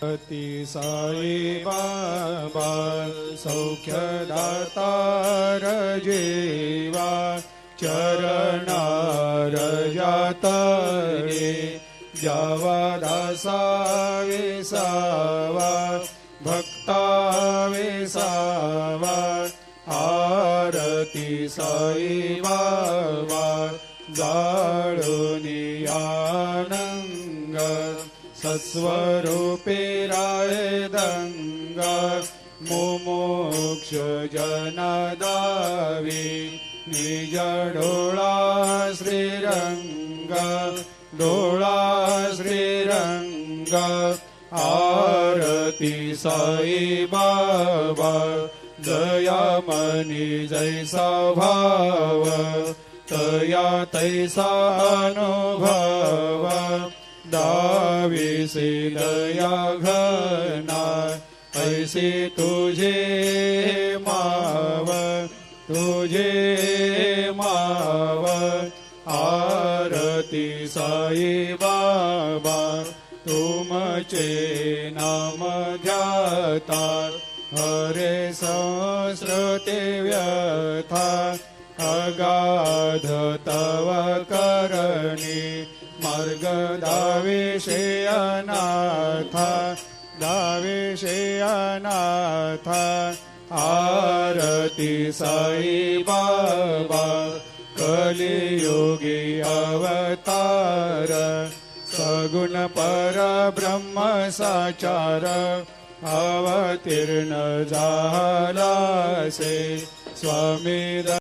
साई बाबा सौख्यदातार जेवा चरणार जातरे जावा दासा विसावा भक्ता विसावा आरती साई बाबा जाळुनी आनंग सत्स्वरूपे राय दंग मुमुक्ष जनदावी निज डोळा श्रीरंग डोळा श्रीरंग आरती साई बाबा जयामनी जैसा भाव तया तैसा अनुभव दाविसे दया घना ऐसे तुझे माव आरती साई बाबा तुमचे नाम ध्याता हरे संस्कृते व्यथा अगाध तव करणी मार्ग दाविषे अनाथ आरती साई बाबा कलियुगी अवतार सगुण परब्रह्म साचार अवतीर्ण झाला से स्वामी